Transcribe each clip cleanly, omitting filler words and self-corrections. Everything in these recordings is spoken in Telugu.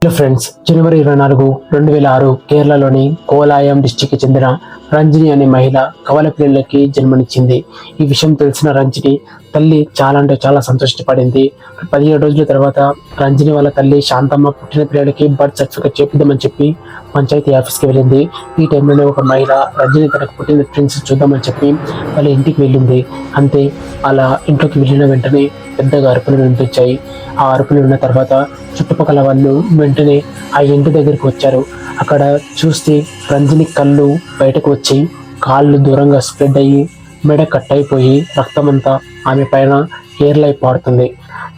హలో ఫ్రెండ్స్, జనవరి 24, 2006 కేరళలోని కోలాయం డిస్టిక్ కి చెందిన రంజని అనే మహిళ కవల పిల్లలకి జన్మనిచ్చింది. ఈ విషయం తెలిసిన రంజని తల్లి చాలా అంటే చాలా సంతోషపడింది. 17 రోజుల తర్వాత రంజని వాళ్ళ తల్లి శాంతమ్మ పుట్టిన పిల్లలకి బర్త్ సర్టిఫికేట్ చేపిద్దామని చెప్పి పంచాయతీ ఆఫీస్కి వెళ్ళింది. ఈ టైంలోనే ఒక మహిళ రంజని తనకు పుట్టిన ట్విన్స్ చూద్దామని చెప్పి వాళ్ళ ఇంటికి వెళ్ళింది. అంతే అలా ఇంట్లోకి వెళ్ళిన వెంటనే పెద్దగా అరుపులు వినిపించాయి. ఆ అరుపులు విన్న తర్వాత చుట్టుపక్కల వాళ్ళు వెంటనే ఆ ఇంటి దగ్గరికి వచ్చారు. అక్కడ చూస్తే రంజని కళ్ళు బయటకు వచ్చి కాళ్ళు దూరంగా స్ప్రెడ్ అయ్యి మెడ కట్ అయిపోయి రక్తమంతా ఆమె పైన ఏర్లై పారుతుంది.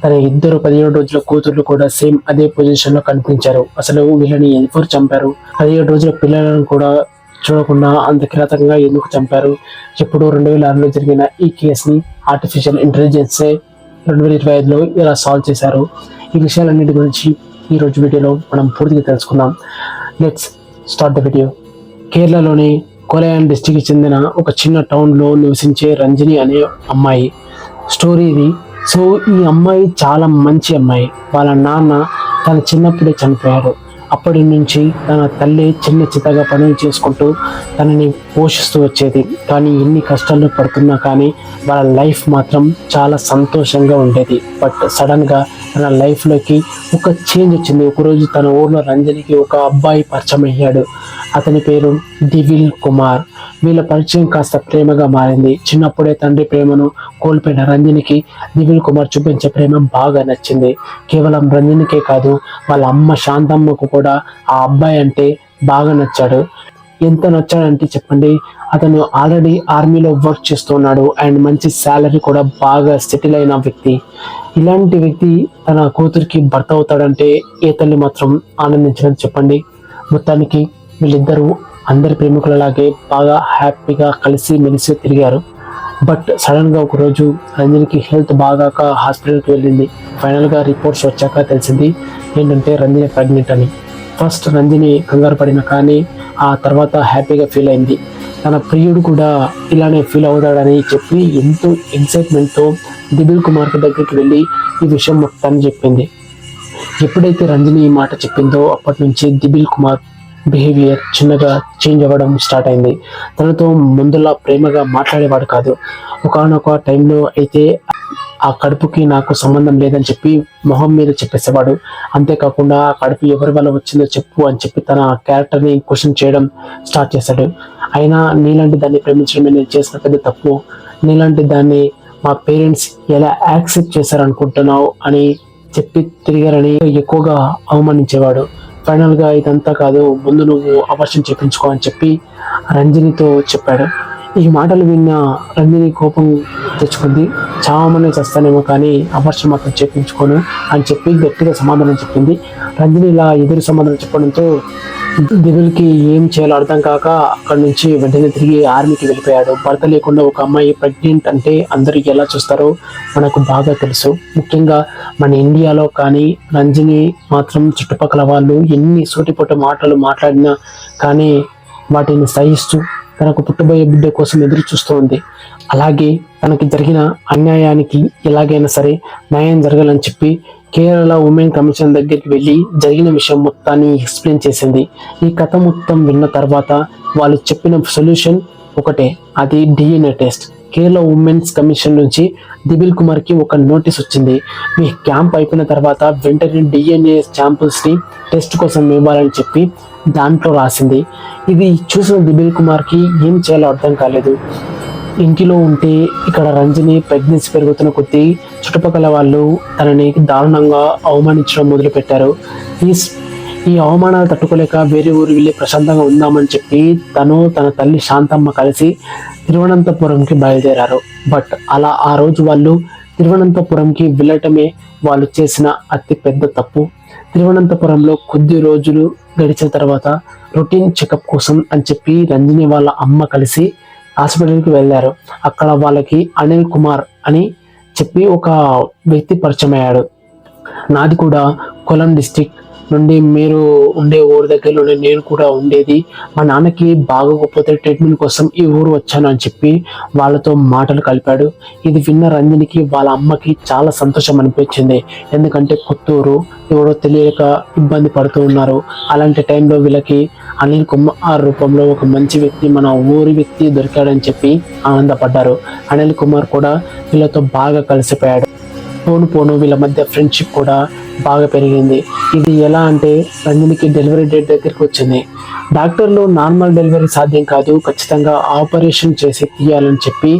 తన 17 రోజుల కూతుర్లు కూడా సేమ్ అదే పొజిషన్ లో కనిపించారు. అసలు వీళ్ళని ఎవరు చంపారు? 17 రోజుల పిల్లలను కూడా చూడకుండా అంత కిరాతకంగా ఎందుకు చంపారు? ఇప్పుడు 2006లో జరిగిన ఈ కేసుని ఆర్టిఫిషియల్ ఇంటెలిజెన్సే 2025లో ఇలా సాల్వ్ చేశారు. ఈ విషయాలన్నిటి గురించి ఈ రోజు వీడియోలో మనం పూర్తిగా తెలుసుకుందాం. Let's start the video. కేరళలోని కోలాయం డిస్టిక్ కి చెందిన ఒక చిన్న టౌన్లో నివసించే రంజని అనే అమ్మాయి స్టోరీ ఇది. సో ఈ అమ్మాయి చాలా మంచి అమ్మాయి. వాళ్ళ నాన్న తన చిన్నప్పుడే చనిపోయాడు. అప్పటి నుంచి తన తల్లి చిన్న చితగా పనులు చేసుకుంటూ తనని పోషిస్తూ వచ్చేది. కానీ ఎన్ని కష్టాలు పడుతున్నా కానీ వాళ్ళ లైఫ్ మాత్రం చాలా సంతోషంగా ఉండేది. బట్ సడన్గా తన లైఫ్లోకి ఒక చేంజ్ వచ్చింది. ఒకరోజు తన ఊర్లో రంజనికి ఒక అబ్బాయి పరిచయం అయ్యాడు. అతని పేరు దివిల్ కుమార్. వీళ్ళ పరిచయం కాస్త ప్రేమగా మారింది. చిన్నప్పుడే తండ్రి ప్రేమను కోల్పోయిన రంజనికి దివిల్ కుమార్ చూపించే ప్రేమ బాగా నచ్చింది. కేవలం రంజనికే కాదు, వాళ్ళ అమ్మ శాంతమ్మకు కూడా ఆ అబ్బాయి అంటే బాగా నచ్చాడు. ఎంత నచ్చాడంటే చెప్పండి, అతను ఆల్రెడీ ఆర్మీలో వర్క్ చేస్తున్నాడు అండ్ మంచి శాలరీ కూడా బాగా సెటిల్ అయిన వ్యక్తి. ఇలాంటి వ్యక్తి తన కూతురికి భర్త అవుతాడంటే ఏ తల్లి మాత్రం ఆనందించడం చెప్పండి. మొత్తానికి వీళ్ళిద్దరూ అందరి ప్రేమికులలాగే బాగా హ్యాపీగా కలిసి మెలిసి తిరిగారు. బట్ సడన్గా ఒకరోజు రంజనికి హెల్త్ బాగాక హాస్పిటల్కి వెళ్ళింది. ఫైనల్గా రిపోర్ట్స్ వచ్చాక తెలిసింది ఏంటంటే రంజని ప్రెగ్నెంట్ అని. ఫస్ట్ రంజని కంగారు పడిన కానీ ఆ తర్వాత హ్యాపీగా ఫీల్ అయింది. తన ప్రియుడు కూడా ఇలానే ఫీల్ అవుతాడని చెప్పి ఎంతో ఎక్సైట్మెంట్తో దిబిల్ కుమార్కి దగ్గరికి వెళ్ళి ఈ విషయం మొత్తాన్ని చెప్పింది. ఎప్పుడైతే రంజని ఈ మాట చెప్పిందో అప్పటి నుంచి దిబిల్ కుమార్ బిహేవియర్ చిన్నగా చేంజ్ అవ్వడం స్టార్ట్ అయింది. తనతో ముందులా ప్రేమగా మాట్లాడేవాడు కాదు. ఒకానొక టైంలో అయితే ఆ కడుపుకి నాకు సంబంధం లేదని చెప్పి మొహం మీద చెప్పేసేవాడు. అంతేకాకుండా ఆ కడుపు ఎవరి వల్ల వచ్చిందో చెప్పు అని చెప్పి తన క్యారెక్టర్ని క్వశ్చన్ చేయడం స్టార్ట్ చేశాడు. అయినా నీలాంటి దాన్ని ప్రేమించడమే నేను చేసిన పెద్ద తప్పు, నీలాంటి దాన్ని మా పేరెంట్స్ ఎలా యాక్సెప్ట్ చేశారనుకుంటున్నావు అని చెప్పి తిరిగారని ఎక్కువగా అవమానించేవాడు. ఫైనల్గా ఇదంతా కాదు, ముందు నువ్వు అబార్షన్ చేయించుకో అని చెప్పి రంజనితో చెప్పాడు. ఈ మాటలు విన్న రంజని కోపం తెచ్చుకుంది. చావమనే చేస్తానేమో కానీ అబార్షన్ మాత్రం చేయించుకోను అని చెప్పి గట్టిగా సమాధానం చెప్పింది. రంజని ఇలా ఎదురు సమాధానం చెప్పడంతో దివిల్కి ఏం చేయాలో అర్థం కాక అక్కడి నుంచి వెంటనే తిరిగి ఆర్మీకి వెళ్ళిపోయాడు. భర్త లేకుండా ఒక అమ్మాయి ప్రెగ్నెంట్ అంటే అందరూ ఎలా చూస్తారో మనకు బాగా తెలుసు. ముఖ్యంగా మన ఇండియాలో కానీ రంజని మాత్రం చుట్టుపక్కల వాళ్ళు ఎన్ని సూటిపొట్టు మాటలు మాట్లాడినా కానీ వాటిని సహిస్తూ తనకు పుట్టబోయే బిడ్డ కోసం ఎదురు చూస్తూ ఉంది. అలాగే తనకి జరిగిన అన్యాయానికి ఎలాగైనా సరే న్యాయం జరగాలని చెప్పి కేరళ ఉమెన్ కమిషన్ దగ్గరికి వెళ్ళి జరిగిన విషయం మొత్తాన్ని ఎక్స్ప్లెయిన్ చేసింది. ఈ కథ మొత్తం విన్న తర్వాత వాళ్ళు చెప్పిన సొల్యూషన్ ఒకటే, అది DNA test. Kerala women's commission నుంచి దిబిల్ కుమార్కి ఒక నోటీస్ వచ్చింది. మీ క్యాంప్ అయిపోయిన తర్వాత వెంటనే DNA శాంపుల్స్ని టెస్ట్ కోసం ఇవ్వాలని చెప్పి దాంట్లో రాసింది. ఇది చూసిన దిబిల్ కుమార్కి ఏం చేయాలో అర్థం కాలేదు. ఇంటిలో ఉంటే ఇక్కడ రంజని ప్రెగ్నెన్సీ పెరుగుతున్న కొద్దీ చుట్టుపక్కల వాళ్ళు తనని దారుణంగా అవమానించడం మొదలుపెట్టారు. ఈ అవమానాలు తట్టుకోలేక వేరే ఊరు వెళ్ళి ప్రశాంతంగా ఉందామని చెప్పి తను తన తల్లి శాంతమ్మ కలిసి తిరువనంతపురంకి బయలుదేరారు. బట్ అలా ఆ రోజు వాళ్ళు తిరువనంతపురంకి వెళ్ళటమే వాళ్ళు చేసిన అతి పెద్ద తప్పు. తిరువనంతపురంలో కొద్ది రోజులు గడిచిన తర్వాత రొటీన్ చెకప్ కోసం అని చెప్పి రంజని వాళ్ళ అమ్మ కలిసి హాస్పిటల్కి వెళ్ళారు. అక్కడ వాళ్ళకి అనిల్ కుమార్ అని చెప్పి ఒక వ్యక్తి పరిచయం అయ్యాడు. నాది కూడా కొలం డిస్టిక్ నుండి మీరు ఉండే ఊరి దగ్గరలోనే నేను కూడా ఉండేది. మా నాన్నకి బాగోకపోతే ట్రీట్మెంట్ కోసం ఈ ఊరు వచ్చాను అని చెప్పి వాళ్ళతో మాటలు కలిపాడు. ఇది విన్న రంజనికి వాళ్ళ అమ్మకి చాలా సంతోషం అనిపించింది. ఎందుకంటే కొత్తూరు ఎవరో తెలియక ఇబ్బంది పడుతూ ఉన్నారు. అలాంటి టైంలో వీళ్ళకి అనిల్ కుమార్ రూపంలో ఒక మంచి వ్యక్తి, మన ఊరి వ్యక్తి దొరికాడని చెప్పి ఆనందపడ్డారు. అనిల్ కుమార్ కూడా వీళ్ళతో బాగా కలిసిపోయాడు. పోను పోను వీళ్ళ మధ్య ఫ్రెండ్షిప్ కూడా బాగా పెరిగింది. ఇది ఎలా అంటే రంజనికి డెలివరీ డేట్ దగ్గరికి వచ్చింది. డాక్టర్లు నార్మల్ డెలివరీ సాధ్యం కాదు, ఖచ్చితంగా ఆపరేషన్ చేసి తీయాలని చెప్పి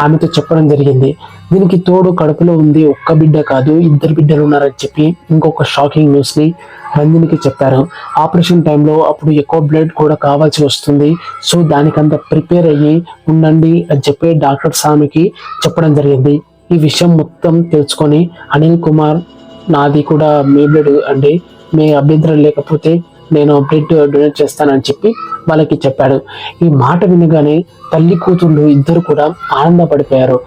ఆమెతో చెప్పడం జరిగింది. దీనికి తోడు కడుపులో ఉంది ఒక్క బిడ్డ కాదు 2 బిడ్డలు ఉన్నారని చెప్పి ఇంకొక షాకింగ్ న్యూస్ని రంజనికి చెప్పారు. ఆపరేషన్ టైంలో అప్పుడు ఎక్కువ బ్లడ్ కూడా కావాల్సి వస్తుంది, సో దానికంతా ప్రిపేర్ అయ్యి ఉండండి అని చెప్పి డాక్టర్ ఆమెకి చెప్పడం జరిగింది. ఈ విషయం మొత్తం తెలుసుకొని అనిల్ కుమార్ నాది కూడా మీ బ్లడ్ అండి, మీ అభ్యంతరం లేకపోతే నేను బ్లడ్ డొనేట్ చేస్తానని చెప్పి వాళ్ళకి చెప్పాడు. ఈ మాట వినగానే తల్లి కూతుళ్ళు ఇద్దరు కూడా ఆనందపడిపోయారు.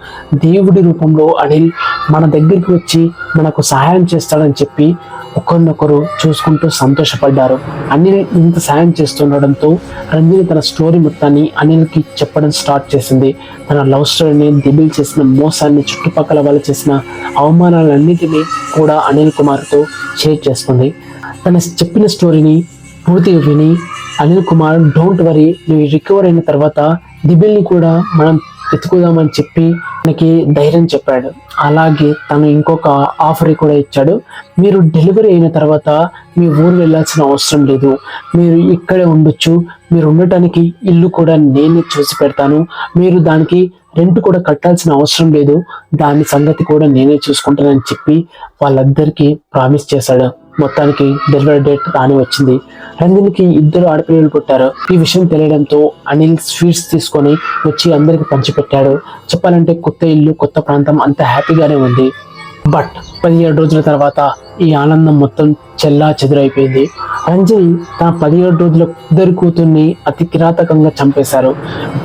దేవుడి రూపంలో అనిల్ మన దగ్గరికి వచ్చి మనకు సహాయం చేస్తాడని చెప్పి ఒకరినొకరు చూసుకుంటూ సంతోషపడ్డారు. అనిల్ ఇంత సాయం చేస్తుండడంతో రంజని తన స్టోరీ మొత్తాన్ని అనిల్కి చెప్పడం స్టార్ట్ చేసింది. తన లవ్ స్టోరీని, దిబిల్ చేసిన మోసాన్ని, చుట్టుపక్కల వాళ్ళు చేసిన అవమానాలన్నిటినీ కూడా అనిల్ కుమార్తో షేర్ చేసుకుంది. తన చెప్పిన స్టోరీని పూర్తిగా విని అనిల్ కుమార్ డోంట్ వరీ, నువ్వు రికవర్ అయిన తర్వాత దిబిల్ని కూడా మనం వెతుకుదామని చెప్పి మనకి ధైర్యం చెప్పాడు. అలాగే తను ఇంకొక ఆఫర్ కూడా ఇచ్చాడు. మీరు డెలివరీ అయిన తర్వాత మీ ఊరు వెళ్ళాల్సిన అవసరం లేదు, మీరు ఇక్కడే ఉండొచ్చు, మీరు ఉండటానికి ఇల్లు కూడా నేనే చూసి పెడతాను, మీరు దానికి రెంట్ కూడా కట్టాల్సిన అవసరం లేదు, దాని సంగతి కూడా నేనే చూసుకుంటానని చెప్పి వాళ్ళందరికీ ప్రామిస్ చేశాడు. మొత్తానికి డెలివరీ డేట్ రాని వచ్చింది. రంజనికి 2 ఆడపిల్లలు పుట్టారు. ఈ విషయం తెలియడంతో అనిల్ స్వీట్స్ తీసుకొని వచ్చి అందరికి పంచిపెట్టాడు. చెప్పాలంటే కొత్త ఇల్లు, కొత్త ప్రాంతం అంత హ్యాపీగానే ఉంది. బట్ 17 రోజుల తర్వాత ఈ ఆనందం మొత్తం చెల్లా చెదురైపోయింది. రంజని తన 17 రోజుల 2 కూతుర్ని అతి కిరాతకంగా చంపేశారు.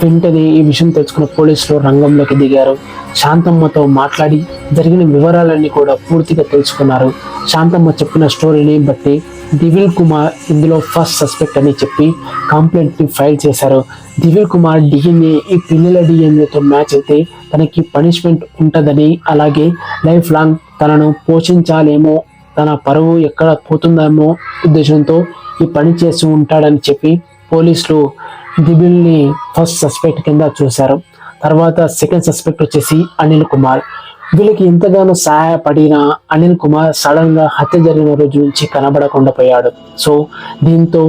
వెంటనే ఈ విషయం తెలుసుకున్న పోలీసులు రంగంలోకి దిగారు. శాంతమ్మతో మాట్లాడి జరిగిన వివరాలన్నీ కూడా పూర్తిగా తెలుసుకున్నారు. శాంతమ్మ చెప్పిన స్టోరీని బట్టి దివిల్ కుమార్ ఇందులో ఫస్ట్ సస్పెక్ట్ అని చెప్పి కంప్లైంట్ని ఫైల్ చేశారు. దివిల్ కుమార్ డిఎన్ఏ ఈ పిల్లల డిఎన్ఏతో మ్యాచ్ అయితే తనకి పనిష్మెంట్ ఉంటుందని, అలాగే లైఫ్ లాంగ్ తనను పోషించాలేమో, తన పరువు ఎక్కడ పోతుందేమో ఉద్దేశంతో ఈ పని చేస్తూ ఉంటాడని చెప్పి పోలీసులు దిబిల్ని ఫస్ట్ సస్పెక్ట్ కింద చూశారు. తర్వాత సెకండ్ సస్పెక్ట్ వచ్చేసి అనిల్ కుమార్. వీళ్ళకి ఎంతగానో సహాయపడిన అనిల్ కుమార్ సడన్ గా హత్య జరిగిన రోజు నుంచి కనబడకుండా పోయాడు. సో దీంతో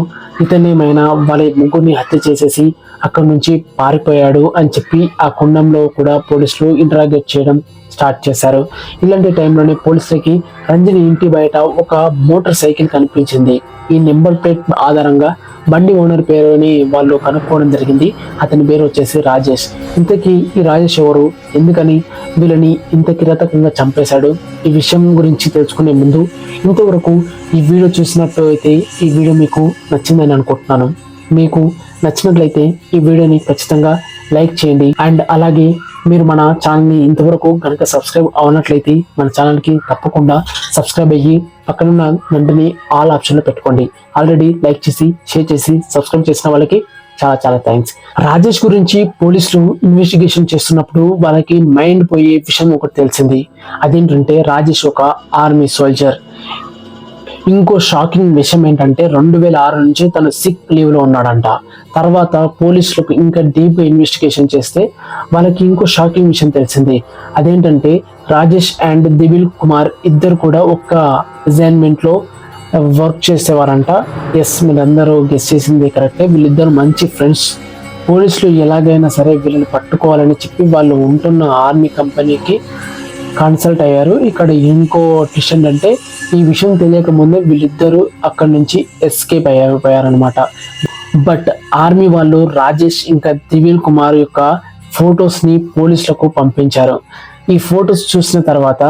ఇతనేమైనా వాళ్ళ ముగ్గురిని హత్య చేసేసి అక్కడి నుంచి పారిపోయాడు అని చెప్పి ఆ కుండంలో కూడా పోలీసులు ఇంటరాగేట్ చేయడం స్టార్ట్ చేశారు. ఇలాంటి టైంలోనే పోలీసులకి రంజని ఇంటి బయట ఒక మోటార్ సైకిల్ కనిపించింది. ఈ నెంబర్ ప్లేట్ ఆధారంగా బండి ఓనర్ పేరుని వాళ్ళు కనుక్కోవడం జరిగింది. అతని పేరు వచ్చేసి రాజేష్. ఇంతకీ ఈ రాజేష్ ఎవరు, ఎందుకని వీళ్ళని ఇంత కిరాతకంగా చంపేశాడు, ఈ విషయం గురించి తెలుసుకునే ముందు ఇంతవరకు ఈ వీడియో చూసినట్టు అయితే ఈ వీడియో మీకు నచ్చిందని అనుకుంటున్నాను. మీకు నచ్చినట్లయితే ఈ వీడియోని ఖచ్చితంగా లైక్ చేయండి. అండ్ అలాగే మీరు మన ఛానల్ని ఇంతవరకు కనుక సబ్స్క్రైబ్ అవనట్లయితే మన ఛానల్కి తప్పకుండా సబ్స్క్రైబ్ అయ్యి పక్కనున్న గంటని ఆల్ ఆప్షన్లో పెట్టుకోండి. ఆల్రెడీ లైక్ చేసి, షేర్ చేసి, సబ్స్క్రైబ్ చేసిన వాళ్ళకి చాలా చాలా థ్యాంక్స్. రాజేష్ గురించి పోలీసులు ఇన్వెస్టిగేషన్ చేస్తున్నప్పుడు వాళ్ళకి మైండ్ పోయే విషయం ఒకటి తెలిసింది. అదేంటంటే రాజేష్ ఒక ఆర్మీ సోల్జర్. ఇంకో షాకింగ్ విషయం ఏంటంటే 2006 నుంచి తను సిక్ లీవ్ లో ఉన్నాడంట. తర్వాత పోలీసులకు ఇంకా డీప్ గా ఇన్వెస్టిగేషన్ చేస్తే వాళ్ళకి ఇంకో షాకింగ్ విషయం తెలిసింది. అదేంటంటే రాజేష్ అండ్ దివిల్ కుమార్ ఇద్దరు కూడా ఒక అసైన్మెంట్ లో వర్క్ చేసేవారంట. ఎస్, మీరందరూ గెస్ చేసింది కరెక్టే. వీళ్ళిద్దరు మంచి ఫ్రెండ్స్. పోలీసులు ఎలాగైనా సరే వీళ్ళని పట్టుకోవాలని చెప్పి వాళ్ళు ఉంటున్న ఆర్మీ కంపెనీకి కన్సల్ట్ అయ్యారు. ఇక్కడ ఇంకో ట్విస్ట్ ఏంటంటే ఈ విషయం తెలియక ముందే వీళ్ళిద్దరూ అక్కడి నుంచి ఎస్కేప్ అయిపోయారనమాట. బట్ ఆర్మీ వాళ్ళు రాజేష్ ఇంకా దివిల్ కుమార్ యొక్క ఫొటోస్ ని పోలీసులకు పంపించారు. ఈ ఫొటోస్ చూసిన తర్వాత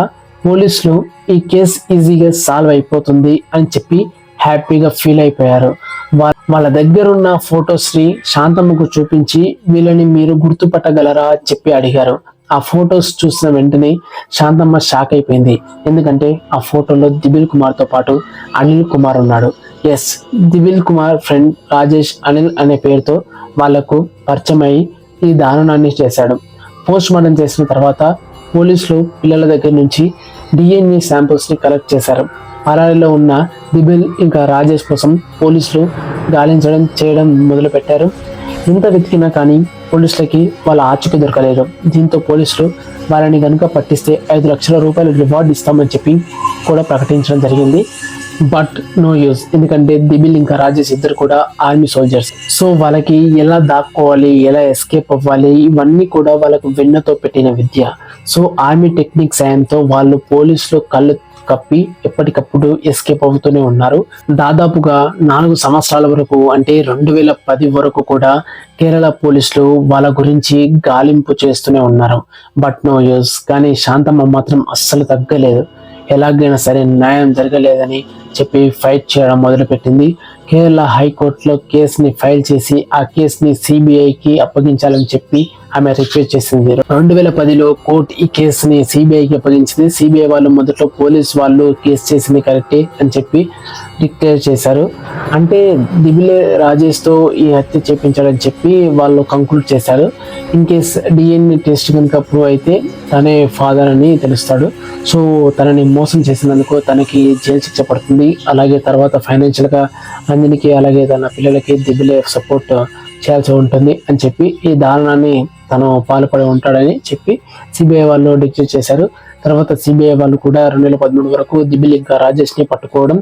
పోలీసులు ఈ కేసు ఈజీగా సాల్వ్ అయిపోతుంది అని చెప్పి హ్యాపీగా ఫీల్ అయిపోయారు. వాళ్ళ దగ్గర ఉన్న ఫొటోస్ ని శాంతమ్మకు చూపించి వీళ్ళని మీరు గుర్తుపట్టగలరా అని చెప్పి అడిగారు. ఆ ఫొటోస్ చూసిన వెంటనే శాంతమ్మ షాక్ అయిపోయింది. ఎందుకంటే ఆ ఫోటోలో దిబిల్ కుమార్ తో పాటు అనిల్ కుమార్ ఉన్నాడు. ఎస్, దిబిల్ కుమార్ ఫ్రెండ్ రాజేష్ అనిల్ అనే పేరుతో వాళ్లకు పరిచయం అయి ఈ దారుణాన్ని చేశాడు. పోస్ట్ మార్టం చేసిన తర్వాత పోలీసులు పిల్లల దగ్గర నుంచి DNA శాంపిల్స్ ని కలెక్ట్ చేశారు. పరారీలో ఉన్న దిబిల్ ఇంకా రాజేష్ కోసం పోలీసులు గాలించడం చేయడం మొదలు పెట్టారు. ఇంత వెతికినా కానీ పోలీసులకి వాళ్ళ ఆచూకీ దొరకలేదు. దీంతో పోలీసులు వాళ్ళని కనుక పట్టిస్తే 5 లక్షల రూపాయలు రివార్డ్ ఇస్తామని చెప్పి కూడా ప్రకటించడం జరిగింది. బట్ నో యూజ్, ఎందుకంటే దిబిల్ ఇంకా రాజేష్ ఇద్దరు కూడా ఆర్మీ సోల్జర్స్. సో వాళ్ళకి ఎలా దాక్కోవాలి, ఎలా ఎస్కేప్ అవ్వాలి, ఇవన్నీ కూడా వాళ్ళకు వెన్నతో పెట్టిన విద్య. సో ఆర్మీ టెక్నిక్ సాయంతో వాళ్ళు పోలీసులు కళ్ళు కప్పి ఎప్పటికప్పుడు ఎస్కేప్ అవుతూనే ఉన్నారు. దాదాపుగా 4 సంవత్సరాల వరకు, అంటే 2010 వరకు కూడా కేరళ పోలీసులు వాళ్ళ గురించి గాలింపు చేస్తూనే ఉన్నారు. But no use. కానీ శాంతమ్మ మాత్రం అస్సలు తగ్గలేదు. ఎలాగైనా సరే న్యాయం జరగలేదని చెప్పి ఫైట్ చేయడం మొదలుపెట్టింది. కేరళ హైకోర్టులో కేసుని ఫైల్ చేసి ఆ కేసుని సిబిఐకి అప్పగించాలని చెప్పి ఆమె రిక్వెస్ట్ చేసింది. 2010లో కోర్టు ఈ కేసుని సిబిఐకి అప్పగించింది. సిబిఐ వాళ్ళు మొదట్లో పోలీస్ వాళ్ళు కేసు చేసింది కరెక్టే అని చెప్పి డిక్లేర్ చేశారు. అంటే దిబిలే రాజేష్ తో ఈ హత్య చేపించాలని చెప్పి వాళ్ళు కంక్లూడ్ చేశారు. ఇన్ కేస్ DNA టెస్ట్ కనుక ప్రూవ్ అయితే తనే ఫాదర్ అని తెలుస్తాడు. సో తనని మోసం చేసినందుకు తనకి జైలు శిక్ష పడుతుంది. అలాగే తర్వాత ఫైనాన్షియల్ గా నందినికి అలాగే తన పిల్లలకి దిబిలే సపోర్ట్ చేయాల్సి ఉంటుంది అని చెప్పి ఈ దారుణాన్ని తను పాల్పడి ఉంటాడని చెప్పి సిబిఐ వాళ్ళు డిక్లేర్ చేశారు. తర్వాత సిబిఐ వాళ్ళు కూడా 2013 వరకు దిబిల్ ఇంకా రాజేష్ ని పట్టుకోవడం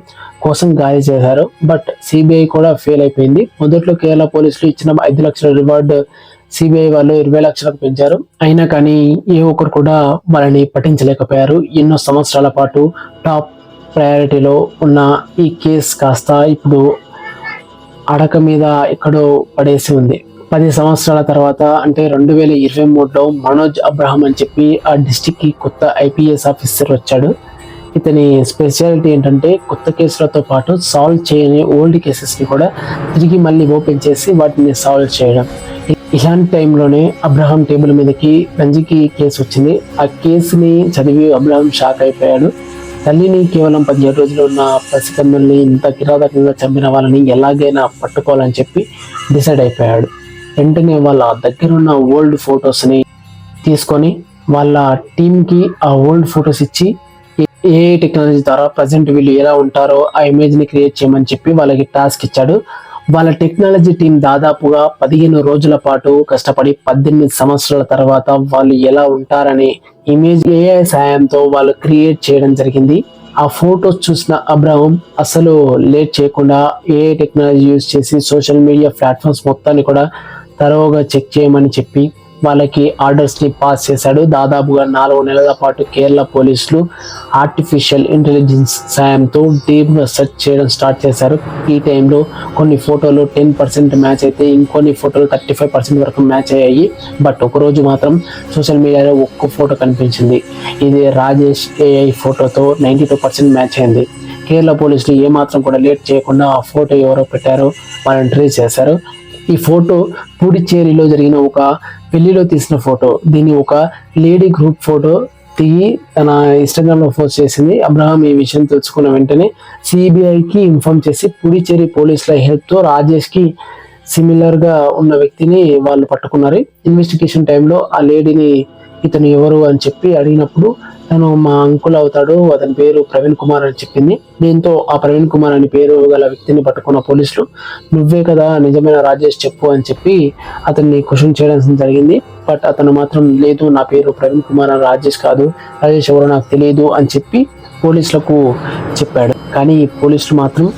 కోసం గాలి చేశారు. బట్ సిబిఐ కూడా ఫెయిల్ అయిపోయింది. మొదట్లో కేరళ పోలీసులు ఇచ్చిన 5 లక్షల రివార్డ్ సిబిఐ వాళ్ళు 20 లక్షలకు పెంచారు. అయినా కానీ ఏ ఒక్కరు కూడా వాళ్ళని పట్టించలేకపోయారు. ఎన్నో సంవత్సరాల పాటు టాప్ ప్రయారిటీలో ఉన్న ఈ కేసు కాస్త ఇప్పుడు అడక మీద ఎక్కడో పడేసి ఉంది. 10 సంవత్సరాల తర్వాత, అంటే 2023లో మనోజ్ అబ్రహం అని చెప్పి ఆ డిస్టిక్ కి కొత్త IPS ఆఫీసర్ వచ్చాడు. ఇతని స్పెషాలిటీ ఏంటంటే కొత్త కేసులతో పాటు సాల్వ్ చేయని ఓల్డ్ కేసెస్ ని కూడా తిరిగి మళ్ళీ ఓపెన్ చేసి వాటిని సాల్వ్ చేయడం. ఇలాంటి టైంలోనే అబ్రహం టేబుల్ మీదకి రంజికి కేసు వచ్చింది. ఆ కేసుని చదివి అబ్రహం షాక్ అయిపోయాడు. తల్లిని కేవలం 17 రోజులు ఉన్న పసికన్నుల్ని ఇంత కిరాతకంగా చంపిన వాళ్ళని ఎలాగైనా పట్టుకోవాలని చెప్పి డిసైడ్ అయిపోయాడు. వెంటనే వాళ్ళ దగ్గర ఉన్న ఓల్డ్ ఫొటోస్ని తీసుకొని వాళ్ళ టీంకి ఆ ఓల్డ్ ఫొటోస్ ఇచ్చి AI టెక్నాలజీ ద్వారా ప్రజెంట్ వీళ్ళు ఎలా ఉంటారో ఆ ఇమేజ్ని క్రియేట్ చేయమని చెప్పి వాళ్ళకి టాస్క్ ఇచ్చాడు. వాళ్ళ టెక్నాలజీ టీం దాదాపుగా 15 రోజుల పాటు కష్టపడి 18 సంవత్సరాల తర్వాత వాళ్ళు ఎలా ఉంటారనే ఇమేజ్ AI సాయంతో వాళ్ళు క్రియేట్ చేయడం జరిగింది. ఆ ఫోటోస్ చూసిన అబ్రహం అసలు లేట్ చేయకుండా AI టెక్నాలజీ యూజ్ చేసి సోషల్ మీడియా ప్లాట్ఫామ్స్ మొత్తాన్ని కూడా తరోగా చెక్ చేయమని చెప్పి వాళ్ళకి ఆర్డర్స్ ని పాస్ చేశాడు. దాదాపుగా 4 నెలల పాటు కేరళ పోలీసులు ఆర్టిఫిషియల్ ఇంటెలిజెన్స్ సాయంతో డీప్ గా సెర్చ్ చేయడం స్టార్ట్ చేశారు. ఈ టైంలో కొన్ని ఫోటోలు 10% మ్యాచ్ అయితే ఇంకొన్ని ఫోటోలు 35% వరకు మ్యాచ్ అయ్యాయి. బట్ ఒకరోజు మాత్రం సోషల్ మీడియాలో ఒక్క ఫోటో కనిపించింది. ఇది రాజేష్ AI ఫోటోతో 92% మ్యాచ్ అయింది. కేరళ పోలీసులు ఏమాత్రం కూడా లేట్ చేయకుండా ఆ ఫోటో ఎవరో పెట్టారో వాళ్ళని ట్రేస్ చేశారు. ఈ ఫోటో పుడిచ్చేరిలో జరిగిన ఒక పెళ్లిలో తీసిన ఫోటో. దీన్ని ఒక లేడీ గ్రూప్ ఫోటో దిగి తన ఇన్స్టాగ్రామ్ లో పోస్ట్ చేసింది. అబ్రహం ఈ విషయం తెలుసుకున్న వెంటనే సిబిఐకి ఇన్ఫార్మ్ చేసి పుడిచ్చేరి పోలీసుల హెల్ప్ తో రాజేష్ కి సిమిలర్ గా ఉన్న వ్యక్తిని వాళ్ళు పట్టుకున్నారు. ఇన్వెస్టిగేషన్ టైంలో ఆ లేడీని ఇతను ఎవరు అని చెప్పి అడిగినప్పుడు తను మా అంకుల్ అవుతాడు, అతని పేరు ప్రవీణ్ కుమార్ అని చెప్పింది. దీంతో ఆ ప్రవీణ్ కుమార్ అని పేరు గల వ్యక్తిని పట్టుకున్న పోలీసులు నువ్వే కదా నిజమైన రాజేష్ చెప్పు అని చెప్పి అతన్ని క్వశ్చన్ చేయడం జరిగింది. బట్ అతను మాత్రం లేదు, నా పేరు ప్రవీణ్ కుమార్, రాజేష్ కాదు, రాజేష్ ఎవరో నాకు తెలియదు అని చెప్పి పోలీసులకు చెప్పాడు. కానీ పోలీసులు మాత్రం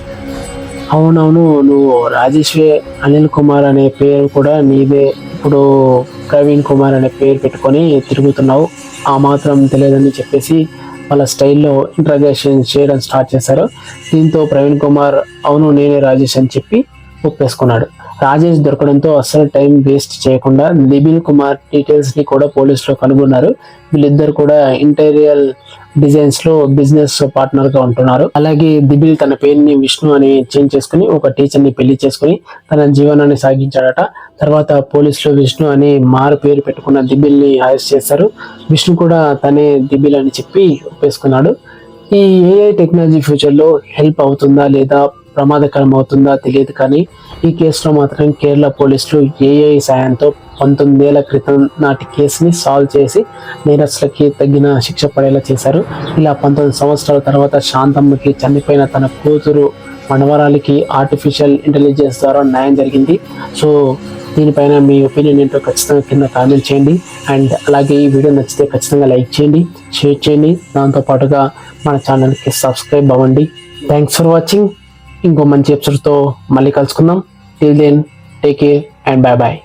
అవునవును నువ్వు రాజేష్వే, అనిల్ కుమార్ అనే పేరు కూడా నీదే, ఇప్పుడు ప్రవీణ్ కుమార్ అనే పేరు పెట్టుకొని తిరుగుతున్నావు, ఆ మాత్రం తెలియదని చెప్పేసి వాళ్ళ స్టైల్లో ఇంట్రాగేషన్ చేయడం స్టార్ట్ చేశారు. దీంతో ప్రవీణ్ కుమార్ అవును నేనే రాజేష్ అని చెప్పి ఒప్పేసుకున్నాడు. రాజేష్ దొరకడంతో అస్సలు టైం వేస్ట్ చేయకుండా దిబిల్ కుమార్ డీటెయిల్స్ ని కూడా పోలీసులు కనుగొన్నారు. వీళ్ళిద్దరు కూడా ఇంటీరియల్ డిజైన్స్ లో బిజినెస్ పార్ట్నర్ గా ఉంటున్నారు. అలాగే దిబిల్ తన పేరుని విష్ణు అని చేంజ్ చేసుకుని ఒక టీచర్ ని పెళ్లి చేసుకుని తన జీవనాన్ని సాగించాడట. తర్వాత పోలీసులు విష్ణు అని మారు పేరు పెట్టుకున్న దిబిల్ ని అరెస్ట్ చేశారు. విష్ణు కూడా తనే దిబిల్ అని చెప్పి ఒప్పేసుకున్నాడు. ఈ ఏఐ టెక్నాలజీ ఫ్యూచర్ లో హెల్ప్ అవుతుందా లేదా ప్రమాదకరం అవుతుందా తెలియదు, కానీ ఈ కేసులో మాత్రం కేరళ పోలీసులు ఏఐ సాయంతో 19 ఏళ్ల క్రితం నాటి కేసుని సాల్వ్ చేసి నేరస్తులకి తగిన శిక్ష పడేలా చేశారు. ఇలా 19 సంవత్సరాల తర్వాత శాంతమ్మకి చనిపోయిన తన కూతురు మనవరాలికి ఆర్టిఫిషియల్ ఇంటెలిజెన్స్ ద్వారా న్యాయం జరిగింది. సో దీనిపైన మీ ఒపీనియన్ ఏంటో ఖచ్చితంగా కింద కామెంట్ చేయండి. అండ్ అలాగే ఈ వీడియో నచ్చితే ఖచ్చితంగా లైక్ చేయండి, షేర్ చేయండి, దాంతోపాటుగా మన ఛానల్కి సబ్స్క్రైబ్ అవ్వండి. Thanks for watching. ఇంకో మంచి ఎపిసోడ్తో మళ్ళీ కలుసుకుందాం. Till then take care and bye bye.